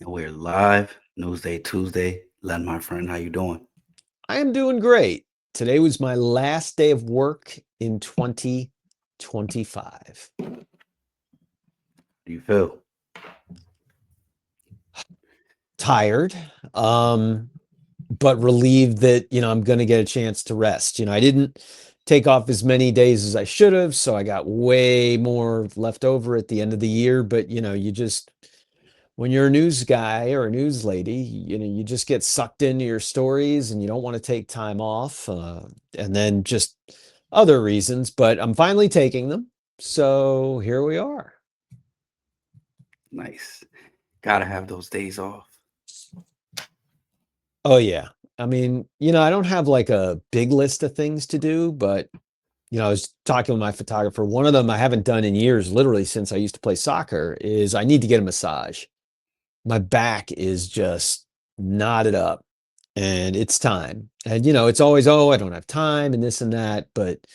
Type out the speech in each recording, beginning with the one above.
And we're live, Newsday Tuesday. Len, my friend, how you doing? I am doing great. Today was my last day of work in 2025. How do you feel? Tired, um, but relieved that, I'm going to get a chance to rest. I didn't take off as many days as I should have, so I got way more left over at the end of the year. But, when you're a news guy or a news lady, you just get sucked into your stories and you don't want to take time off. And then just other reasons, but I'm finally taking them. So here we are. Nice. Gotta have those days off. Oh, yeah. I mean, I don't have like a big list of things to do, but, I was talking with my photographer. One of them I haven't done in years, literally since I used to play soccer, is I need to get a massage. My back is just knotted up and it's time. And, it's always, oh, I don't have time and this and that. But,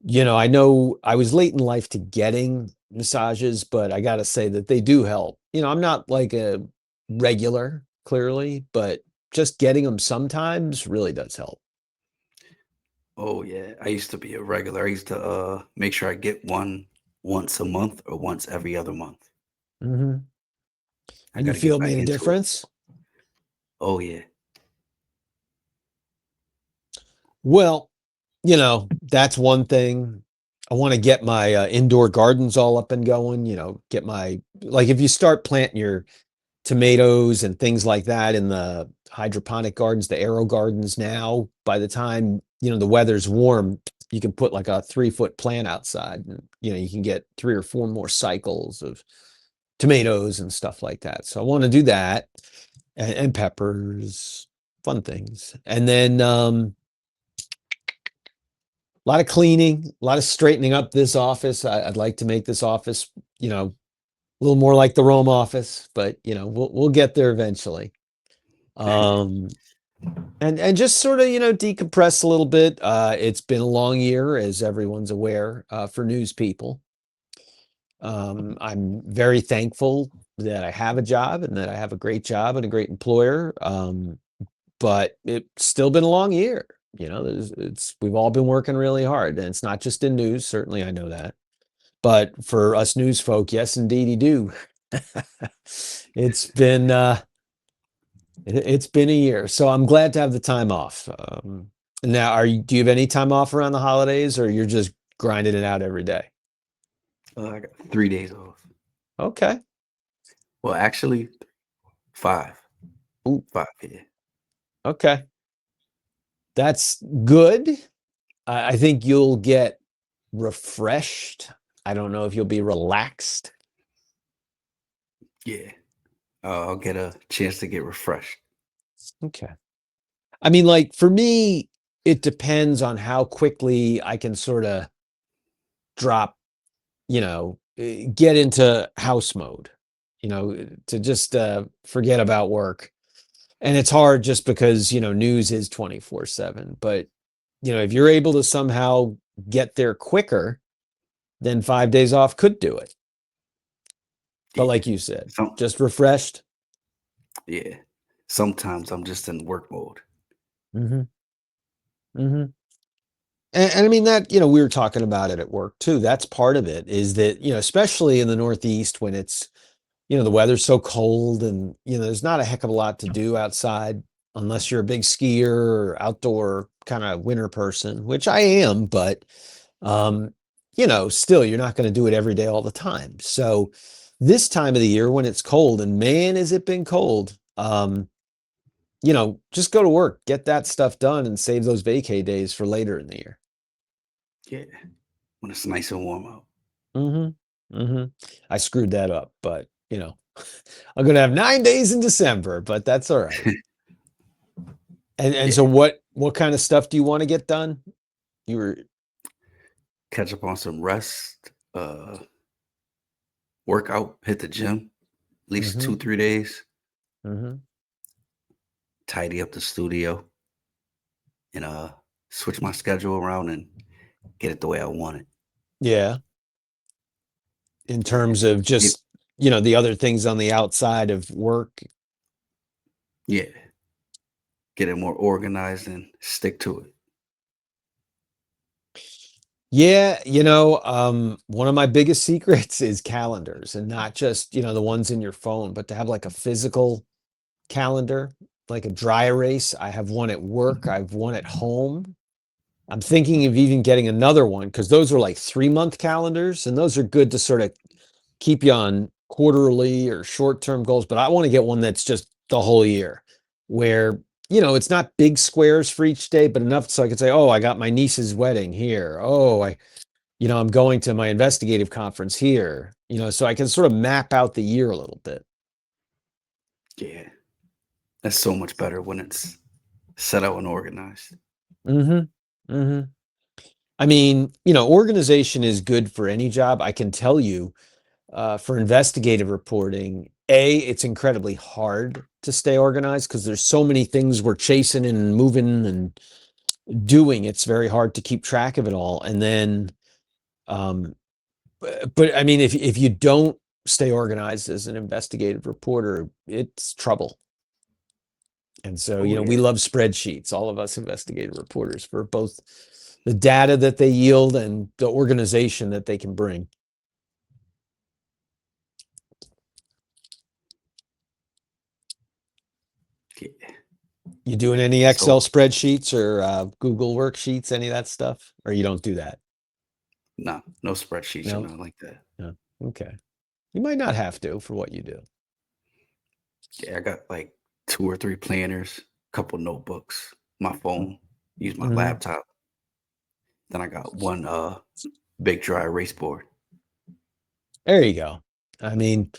I know I was late in life to getting massages, but I got to say that they do help. I'm not like a regular, clearly, but just getting them sometimes really does help. Oh yeah, I used to be a regular. I used to make sure I get one once a month or once every other month. Hmm. I And you gotta feel get it back made a into it. difference? Oh yeah. Well, that's one thing. I want to get my indoor gardens all up and going, get my, like if you start planting your tomatoes and things like that in the hydroponic gardens, the aero gardens now, by the time, the weather's warm, you can put like a 3-foot plant outside and, you can get 3 or 4 more cycles of tomatoes and stuff like that. So I want to do that and peppers, fun things. And then, a lot of cleaning, a lot of straightening up this office. I'd like to make this office, a little more like the Rome office, but we'll get there eventually. Um, and just sort of decompress a little bit. It's been a long year, as everyone's aware, for news people. I'm very thankful that I have a job and that I have a great job and a great employer. But it's still been a long year. We've all been working really hard, and it's not just in news. Certainly, I know that. But for us news folk, yes, indeedy do. It's been it's been a year, so I'm glad to have the time off. Now, do you have any time off around the holidays, or you're just grinding it out every day? I got 3 days off. Okay. Well, actually, five. Ooh, 5, yeah. okay. That's good. I think you'll get refreshed. I don't know if you'll be relaxed. Yeah. I'll get a chance to get refreshed. Okay. I mean, like for me, it depends on how quickly I can sort of drop, get into house mode, to just forget about work. And it's hard just because, news is 24/7. But, if you're able to somehow get there quicker, then 5 days off could do it. But Yeah. like you said, Some just refreshed. yeah. Sometimes I'm just in work mode. Hmm. Hmm. And I mean that, we were talking about it at work too. That's part of it is that, especially in the Northeast when it's, the weather's so cold and, there's not a heck of a lot to do outside unless you're a big skier or outdoor kind of winter person, which I am, but, um, still you're not going to do it every day all the time. So this time of the year when it's cold, and man, has it been cold, just go to work, get that stuff done and save those vacay days for later in the year. Yeah. When it's nice and warm out. Mhm, mhm. I screwed that up, but, I'm gonna have 9 days in December, but that's all right. And so Yeah. what kind of stuff do you wanna get done? You were Catch up on some rest, work out, hit the gym at least Mhm, 2, 3 days, mhm. tidy up the studio, and switch my schedule around and get it the way I want it. Yeah, in Yeah. terms of It, just the other things on the outside of work. Yeah, get it more organized and stick to it. Yeah, one of my biggest secrets is calendars, and not just, the ones in your phone, but to have like a physical calendar, like a dry erase. I have one at work, I have one at home. I'm thinking of even getting another one because those are like 3-month calendars, and those are good to sort of keep you on quarterly or short-term goals. But I want to get one that's just the whole year, where, it's not big squares for each day, but enough so I can say, oh, I got my niece's wedding here. Oh, I'm going to my investigative conference here, so I can sort of map out the year a little bit. Yeah, that's so much better when it's set out and organized. Mm-hmm. Mm-hmm. I mean, organization is good for any job. I can tell you, for investigative reporting, it's incredibly hard to stay organized because there's so many things we're chasing and moving and doing. It's very hard to keep track of it all. And then, um, but I mean, if you don't stay organized as an investigative reporter, it's trouble. And so, Oh we yeah, love spreadsheets, all of us investigative reporters, for both the data that they yield and the organization that they can bring. yeah. You doing any Excel So spreadsheets or Google worksheets, any of that stuff? Or you don't do that? no, no spreadsheets or No? nothing like that. No. Okay. You might not have to for what you do. Yeah, I got like 2 or 3 planners, couple notebooks, my phone, use my Mhm. laptop. Then I got one big dry erase board. There you go. I mean,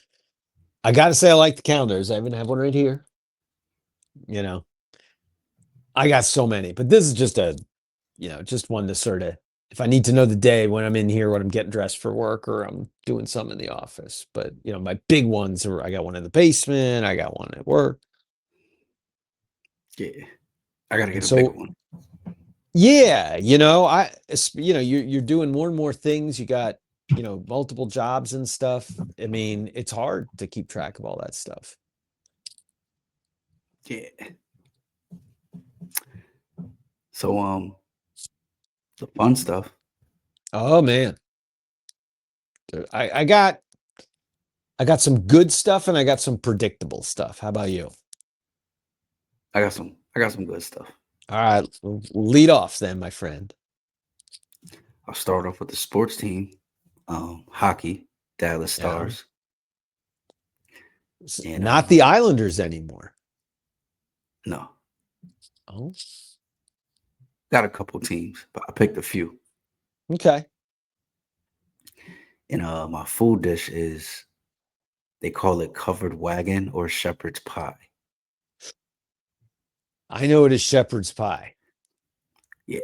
I got to say, I like the calendars. I even have one right here. You know, I got so many, but this is just just one to sort of, if I need to know the day when I'm in here, when I'm getting dressed for work or I'm doing something in the office. But, my big ones are, I got one in the basement, I got one at work. Yeah, I gotta And get a bigger so, one. yeah, you're doing more and more things. You got, multiple jobs and stuff. I mean, it's hard to keep track of all that stuff. Yeah. So the fun stuff. Oh man. I got some good stuff and I got some predictable stuff. How about you? I got some good stuff. All right, lead off then, my friend. I'll start off with the sports team, hockey, Dallas Yeah. Stars, and Not the Islanders anymore. no, Oh, got a couple teams, but I picked a few. okay. And my food dish is they call it covered wagon or shepherd's pie. I know it is shepherd's pie. Yeah,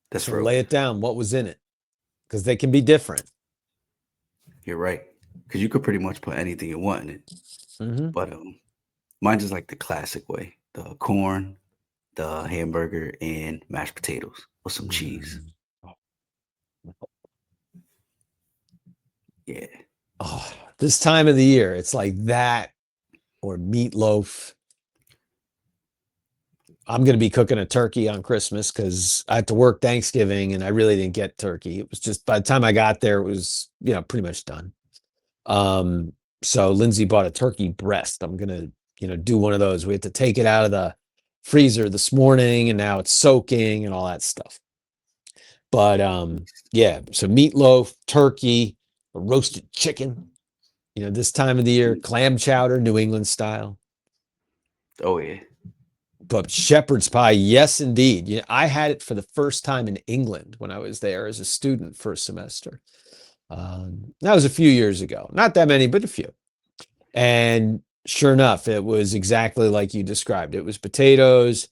that's So real lay good. it down. What was in it? Because they can be different. You're right, because you could pretty much put anything you want in it. Hmm. But mine is like the classic way: the corn, the hamburger, and mashed potatoes with some cheese. Mm. Yeah, Oh, this time of the year, it's like that or meatloaf. I'm going to be cooking a turkey on Christmas because I had to work Thanksgiving and I really didn't get turkey. It was just by the time I got there, it was, pretty much done. Um, so Lindsay bought a turkey breast. I'm going to, do one of those. We had to take it out of the freezer this morning and now it's soaking and all that stuff. But yeah, so meatloaf, turkey, a roasted chicken, this time of the year, mm, clam chowder, New England style. oh yeah, But shepherd's pie, yes, indeed. I had it for the first time in England when I was there as a student for a semester. That was a few years ago. Not that many, but a few. And sure enough, it was exactly like you described. It was potatoes.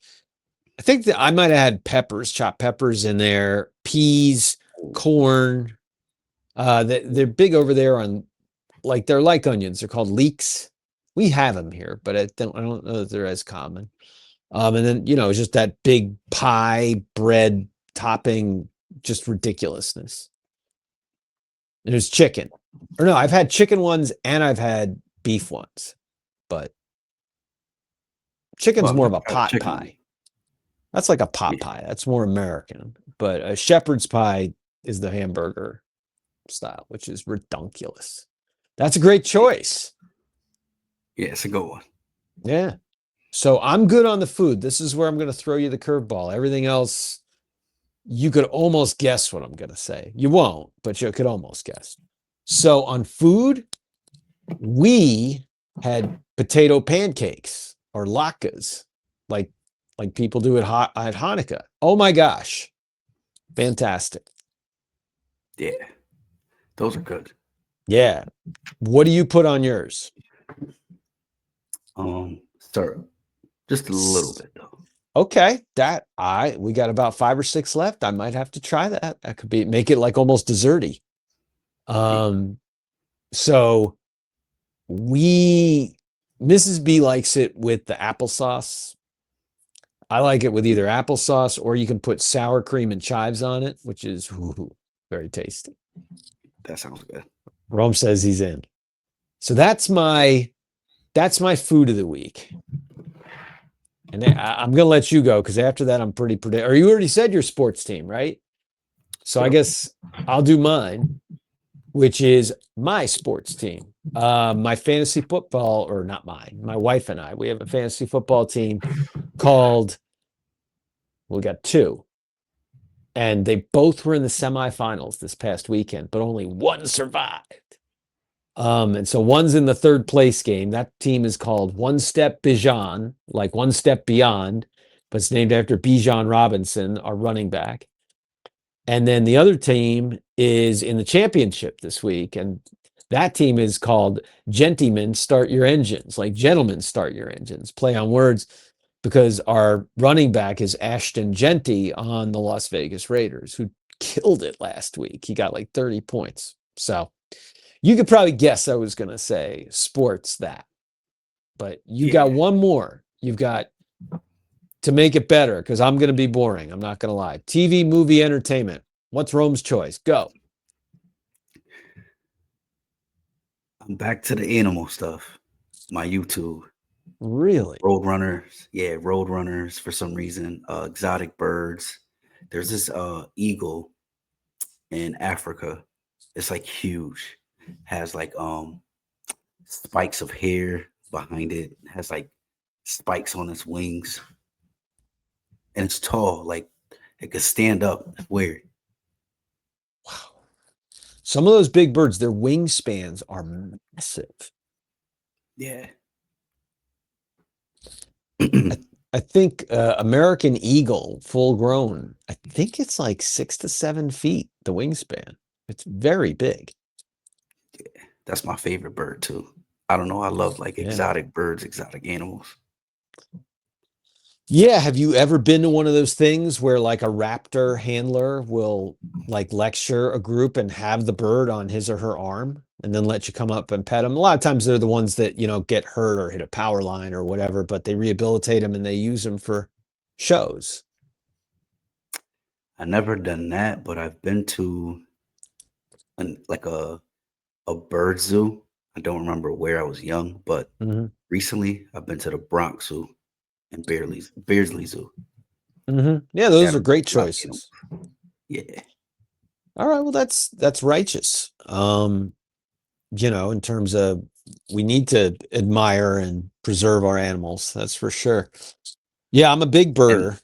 I think that I might have had peppers, chopped peppers in there, peas, corn. They're big over there on, like, they're like onions. They're called leeks. We have them here, but I don't know that they're as common. And then, just that big pie bread topping, just ridiculousness. There's chicken. Or no, I've had chicken ones and I've had beef ones, but chicken's Well, I've more of never a had a pot chicken one. pie. That's like a pot Yeah, pie. That's more American. But a shepherd's pie is the hamburger style, which is redunculous. That's a great yeah, choice. yeah, it's a good one. Yeah. So I'm good on the food. This is where I'm going to throw you the curveball. Everything else, you could almost guess what I'm going to say. You won't, but you could almost guess. So on food, we had potato pancakes or latkes, like people do at Hanukkah. Oh my gosh, fantastic! Yeah, those are good. Yeah. What do you put on yours? Syrup, just a little S- bit though. Okay, we got about 5 or 6 left. I might have to try that. That could be make it like almost desserty. Yeah, Um, so we Mrs. B likes it with the applesauce. I like it with either applesauce or you can put sour cream and chives on it, which is very tasty. that sounds good. Rome says he's in. So that's my food of the week. And I'm going to let you go because after that, I'm pretty predictable. Or you already said your sports team, right? So I Yep. guess I'll do mine, which is my sports team. My fantasy football, or not mine, my wife and I, we have a fantasy football team called, we got two, and they both were in the semifinals this past weekend, but only one survived. And so one's in the third place game. That team is called One Step Bijan, like One Step Beyond, but it's named after Bijan Robinson, our running back. And then the other team is in the championship this week, and that team is called Gentlemen Start Your Engines, like Gentlemen Start Your Engines, play on words, because our running back is Ashton Genty on the Las Vegas Raiders, who killed it last week. He got like 30 points. So you could probably guess I was going to say sports that, but you got Yeah, one more. You've got to make it better because I'm going to be boring. I'm not going to lie. TV, movie, entertainment. What's Rome's choice? Go. I'm back to the animal stuff. My YouTube. Really? Roadrunners, yeah, roadrunners for some reason. Exotic birds. There's this eagle in Africa. It's like huge. Has like spikes of hair behind it. Has like spikes on its wings. And it's tall, like it could stand up. It's weird. Wow. Some of those big birds, their wingspans are massive. Yeah. I, I think American eagle, full grown, I think it's like 6 to 7 feet, the wingspan. It's very big. That's my favorite bird too. I don't know. I love like Yeah. exotic birds, exotic animals. Yeah, have you ever been to one of those things where like a raptor handler will like lecture a group and have the bird on his or her arm and then let you come up and pet them? A lot of times they're the ones that, get hurt or hit a power line or whatever, but they rehabilitate them and they use them for shows. I never done that, but I've been to like a bird zoo. I don't remember where I was young, but Hmm. recently I've been to the Bronx Zoo and Beardsley Zoo. Hmm. Yeah, They those had are a great lot of animals. choices. Yeah, All right, well that's righteous. In terms of we need to admire and preserve our animals, that's for sure. Yeah, I'm a big and birder.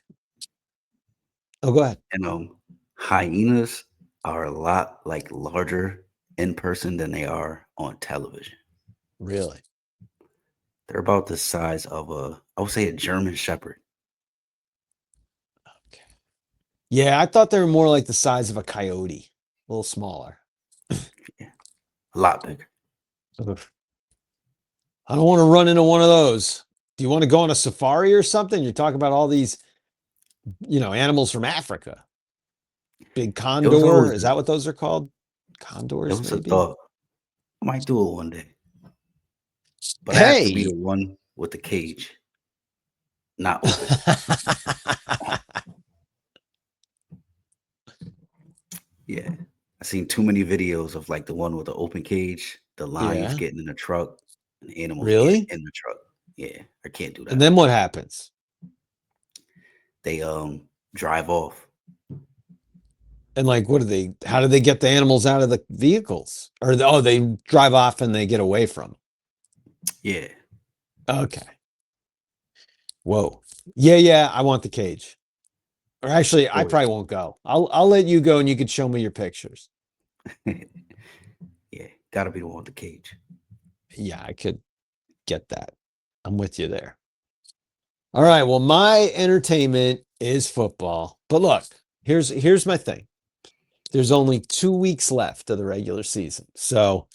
Oh, go ahead. and hyenas are a lot like larger in person than they are on television. Really? They're about the size of I would say a German Shepherd. Okay. Yeah, I thought they were more like the size of a coyote, a little smaller. Yeah, a lot bigger. Ugh. I don't want to run into one of those. Do you want to go on a safari or something? You're talking about all these, animals from Africa. Big It was condor. always Is that what those are called? it Condors, was a maybe? thought. I might do it one day, but I have to be Hey. the one with the cage, not open. Yeah. I seen too many videos of like the one with the open cage, the lions Yeah. getting in the truck, and animals get Really? in the truck. Yeah, I can't do And that. then what happens? They drive off. And like, what do they? How do they get the animals out of the vehicles? Or oh, they drive off and they get away from 'em. Yeah. Okay. Whoa. Yeah, yeah. I want the cage. Or actually, I Oh probably won't go. I'll let you go and you can show me your pictures. yeah. Yeah. Gotta be the one with the cage. Yeah, I could get that. I'm with you there. All right. Well, my entertainment is football. But look, here's my thing. There's only 2 weeks left of the regular season. So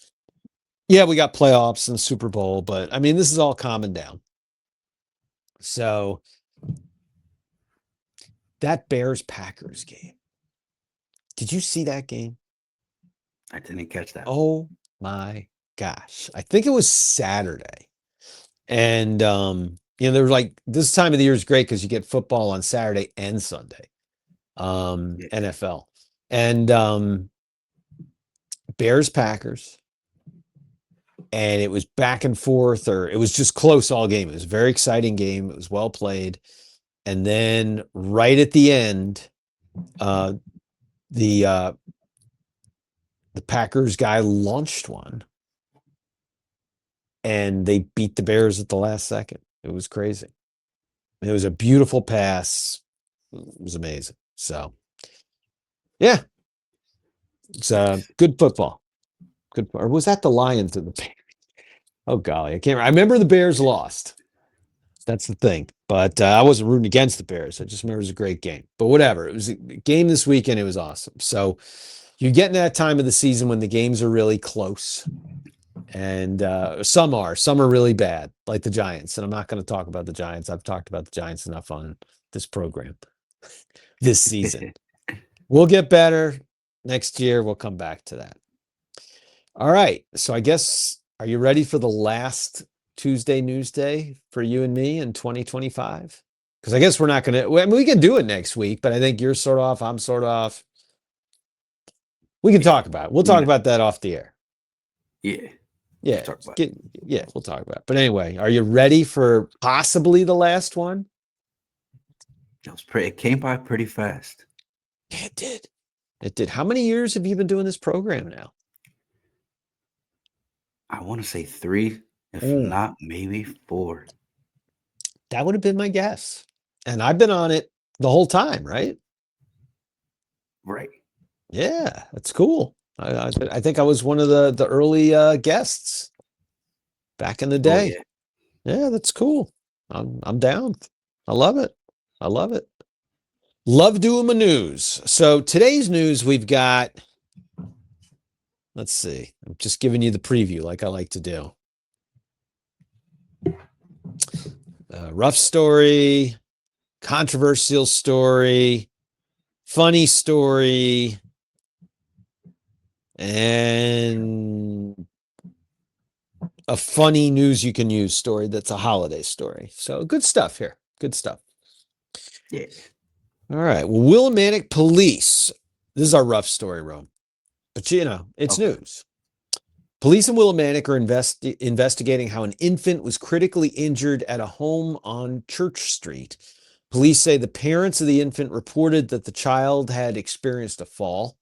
yeah, we got playoffs and Super Bowl, but I mean, this is all calming down. So that Bears Packers game. Did you see that game? I didn't catch that one. Oh my gosh. I think it was Saturday. And there was like this time of the year is great because you get football on Saturday and Sunday. Yeah. NFL. And Bears Packers. And it was back and forth, or it was just close all game. It was a very exciting game. It was well played. And then right at the end, the Packers guy launched one and they beat the Bears at the last second. It was crazy. It was a beautiful pass. It was amazing. So, yeah, it's Nice. good football. Good. Or was that the Lions or the Bears? Oh, golly. I can't remember. I remember the Bears lost. That's the thing. But I wasn't rooting against the Bears. I just remember it was a great game. But whatever. It was a game this weekend. It was awesome. So you're getting that time of the season when the games are really close. And some are really bad, like the Giants. And I'm not going to talk about the Giants. I've talked about the Giants enough on this program this season. We'll get better next year. We'll come back to that. All right. So I guess, are you ready for the last Tuesday news day for you and me in 2025? Because I guess we're not going to, I mean, we can do it next week, but I think you're sort of off. I'm sort of off. We can talk about it. We'll talk about that off the air. Yeah. Yeah. Talk about Yeah, we'll talk about it. But anyway, are you ready for possibly the last one? it came by pretty fast. Yeah, it did. It did. How many years have you been doing this program now? I want to say 3, if not maybe 4. That would have been my guess. And I've been on it the whole time, right? Right. Yeah, that's cool. I think I was one of the early guests back in the Oh day. yeah. Yeah, that's cool. I'm down. I love it. I love it. Love doing my news. So today's news we've got. Let's see. I'm just giving you the preview like I like to do. Rough story, controversial story, funny story, and a funny news you can use story that's a holiday story. So good stuff here. Good stuff. Yeah. All right. Well, Willimantic Police. This is our rough story, Rome. But it's Okay. news. Police in Willimantic are investigating how an infant was critically injured at a home on Church Street. Police say the parents of the infant reported that the child had experienced a fall.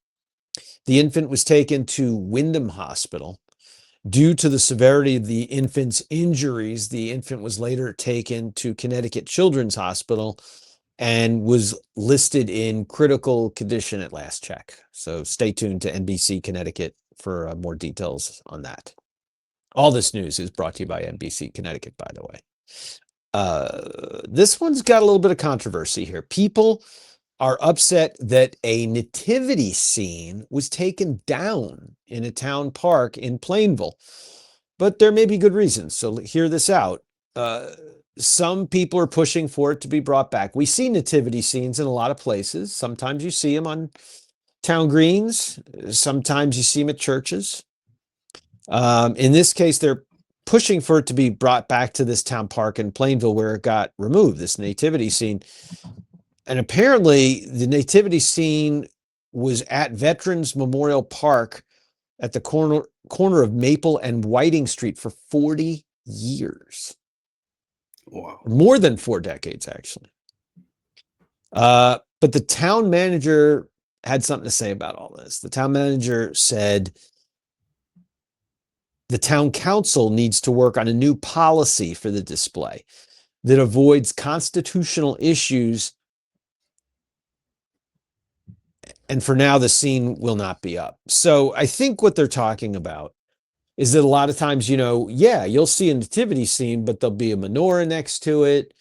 The infant was taken to Wyndham Hospital. Due to the severity of the infant's injuries, the infant was later taken to Connecticut Children's Hospital and was listed in critical condition at last check. So stay tuned to NBC Connecticut for more details on that. All this news is brought to you by NBC Connecticut, by the way. This one's got a little bit of controversy here. People are upset that a nativity scene was taken down in a town park in Plainville, but there may be good reasons. So hear this out. Some people are pushing for it to be brought back. We see nativity scenes in a lot of places. Sometimes you see them on town greens. Sometimes you see them at churches. In this case, they're pushing for it to be brought back to this town park in Plainville where it got removed, this nativity scene. And apparently the nativity scene was at Veterans Memorial Park at the corner of Maple and Whiting Street for 40 years. Wow. More than 4 decades, actually. But the town manager had something to say about all this. The town manager said the town council needs to work on a new policy for the display that avoids constitutional issues. And for now, the scene will not be up. So I think what they're talking about is that a lot of times, you'll see a nativity scene, but there'll be a menorah next to it.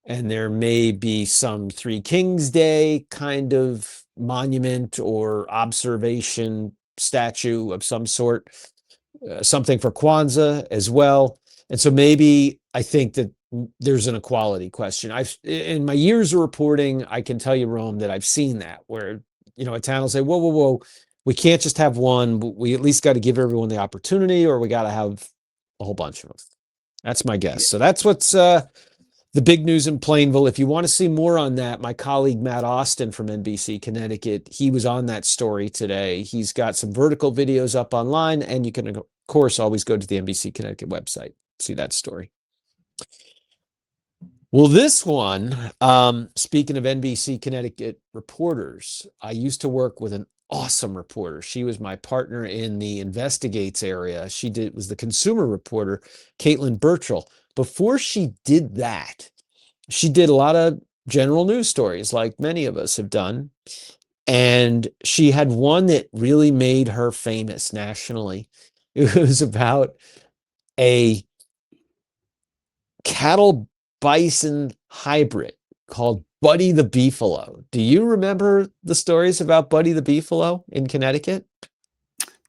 And there may be some Three Kings Day kind of monument or observation statue of some sort, something for Kwanzaa as well. And so maybe I think that there's an equality question. In my years of reporting, I can tell you, Rome, that I've seen that where, a town will say, whoa, whoa, whoa, we can't just have one. We at least got to give everyone the opportunity, or we got to have a whole bunch of them. That's my guess. Yeah. So that's what's the big news in Plainville. If you want to see more on that, my colleague Matt Austin from NBC Connecticut, he was on that story today. He's got some vertical videos up online, and you can, of course, always go to the NBC Connecticut website, see that story. Well, this one, speaking of NBC Connecticut reporters, I used to work with an awesome reporter. She was my partner in the Investigates area. She was the consumer reporter, Caitlin Burchell. Before she did that, she did a lot of general news stories like many of us have done. And she had one that really made her famous nationally. It was about a cattle bison hybrid called Buddy the Beefalo. Do you remember the stories about Buddy the Beefalo in Connecticut?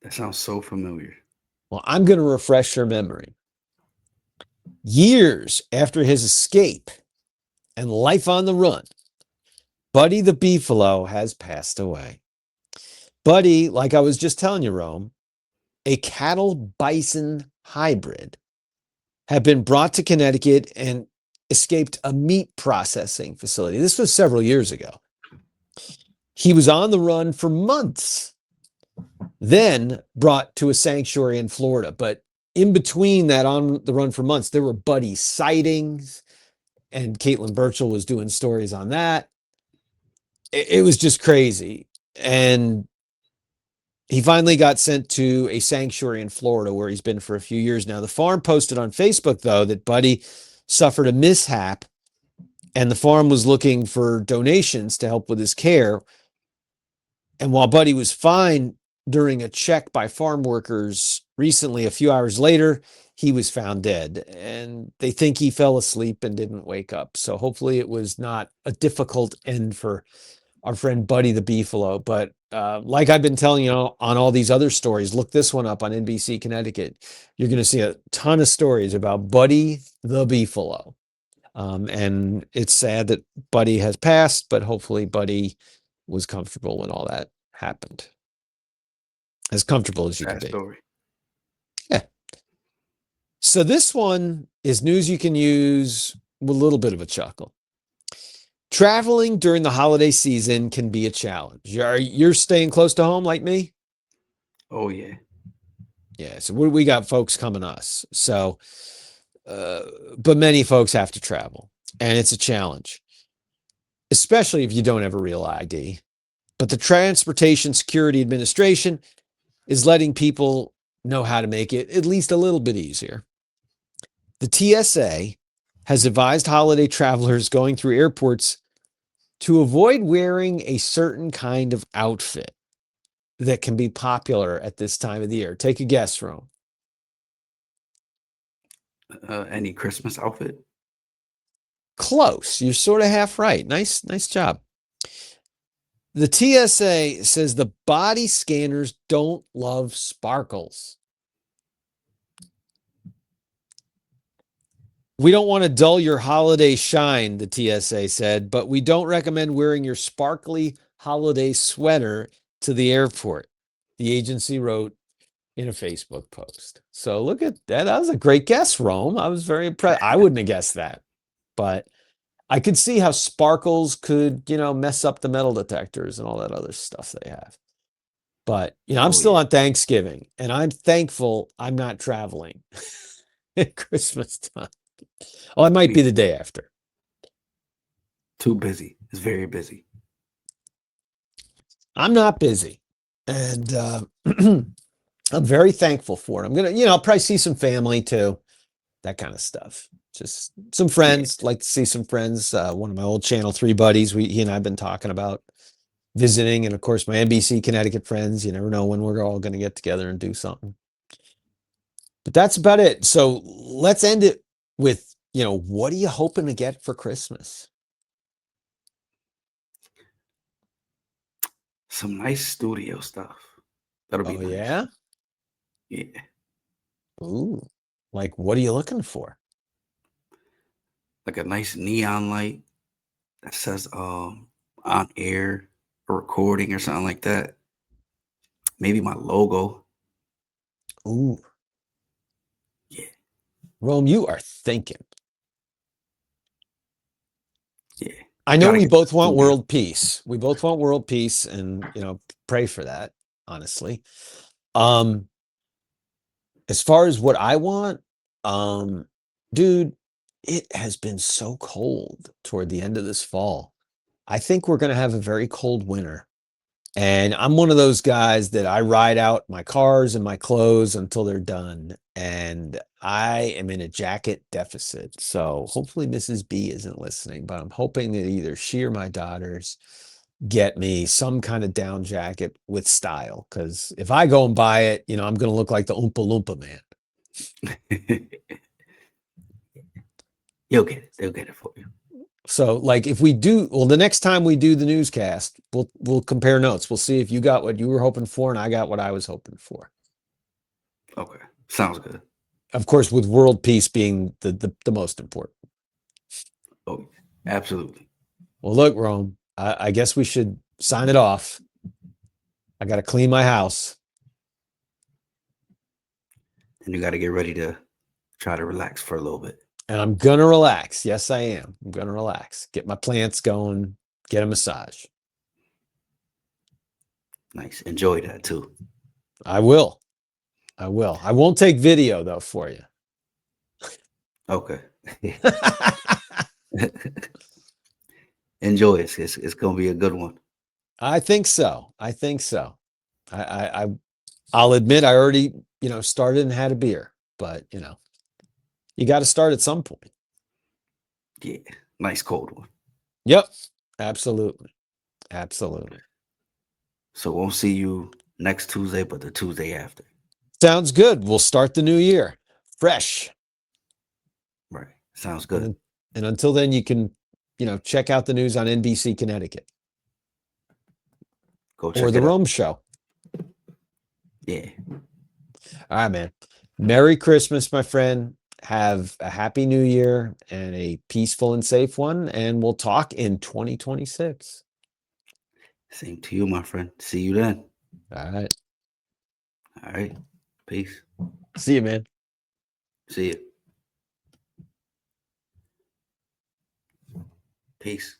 That sounds so familiar. Well, I'm going to refresh your memory. Years after his escape and life on the run, Buddy the Beefalo has passed away. Buddy, like I was just telling you, Rome, a cattle bison hybrid, had been brought to Connecticut and escaped a meat processing facility. This was several years ago. He was on the run for months, then brought to a sanctuary in Florida. But in between that, on the run for months, there were Buddy sightings, and Caitlin Burchell was doing stories on that. It was just crazy. And he finally got sent to a sanctuary in Florida where he's been for a few years now. The farm posted on Facebook, though, that Buddy suffered a mishap and the farm was looking for donations to help with his care. And while Buddy was fine during a check by farm workers recently, a few hours later, he was found dead. And they think he fell asleep and didn't wake up. So hopefully it was not a difficult end for our friend Buddy the Beefalo. But like I've been telling you on all these other stories, look this one up on NBC Connecticut. You're going to see a ton of stories about Buddy the Beefalo. And it's sad that Buddy has passed, but hopefully Buddy was comfortable when all that happened. As comfortable as you can be. Story. Yeah. So this one is news you can use with a little bit of a chuckle. Traveling during the holiday season can be a challenge. You're staying close to home like me? Oh, yeah. Yeah, so we got folks coming us. So, but many folks have to travel, and it's a challenge, especially if you don't have a real ID. But the Transportation Security Administration is letting people know how to make it at least a little bit easier. The TSA has advised holiday travelers going through airports to avoid wearing a certain kind of outfit that can be popular at this time of the year. Take a guess, Rome. Any Christmas outfit? Close. You're sort of half right. Nice job. The TSA says the body scanners don't love sparkles. We don't want to dull your holiday shine, the TSA said, but we don't recommend wearing your sparkly holiday sweater to the airport, the agency wrote in a Facebook post. So look at that. That was a great guess, Rome. I was very impressed. I wouldn't have guessed that. But I could see how sparkles could, mess up the metal detectors and all that other stuff they have. But, I'm Oh still yeah, on Thanksgiving, and I'm thankful I'm not traveling at Christmas time. Oh, it might me be the too. day after. Too busy. It's very busy. I'm not busy. And I'm very thankful for it. I'm going to, I'll probably see some family too, that kind of stuff. Just some Yeah. friends, like to see some friends. One of my old Channel 3 buddies, he and I have been talking about visiting. And of course, my NBC Connecticut friends. You never know when we're all going to get together and do something. But that's about it. So let's end it with, what are you hoping to get for Christmas? Some nice studio stuff. That'll be Oh, nice. yeah? Yeah. Ooh, like what are you looking for? Like a nice neon light that says on air or recording or something like that. Maybe my logo. Ooh, Yeah. Rome, you are thinking. Yeah. I know Gotta we get the both want studio. world peace. We both want world peace and, pray for that, honestly. Um, as far as what I want, um, dude, it has been so cold toward the end of this fall. I think we're going to have a very cold winter. And I'm one of those guys that I ride out my cars and my clothes until they're done. And I am in a jacket deficit. So hopefully Mrs. B isn't listening, but I'm hoping that either she or my daughters get me some kind of down jacket with style. Because if I go and buy it, I'm going to look like the Oompa Loompa man. You'll get it. They'll get it for you. So like if we do, well, the next time we do the newscast, we'll compare notes. We'll see if you got what you were hoping for and I got what I was hoping for. Okay. Sounds good. Of course, with world peace being the most important. Oh, absolutely. Well, look, Rome, I guess we should sign it off. I got to clean my house. And you got to get ready to try to relax for a little bit. And I'm going to relax. Yes, I am. I'm going to relax. Get my plants going, get a massage. Nice. Enjoy that too. I will. I will. I won't take video, though, for you. Okay. Enjoy it. It's going to be a good one. I think so. I think so. I'll admit I already, started and had a beer, but, you got to start at some point. Yeah. Nice cold one. Yep. Absolutely. Absolutely. So won't see you next Tuesday, but the Tuesday after. Sounds good. We'll start the new year fresh. Right. Sounds good. And until then, you can, check out the news on NBC Connecticut Go or check the it out. Rome Show. Yeah. All right, man. Merry Christmas, my friend. Have a happy new year and a peaceful and safe one. And we'll talk in 2026. Same to you, my friend. See you then. All right. All right. Peace. See you, man. See you. Peace.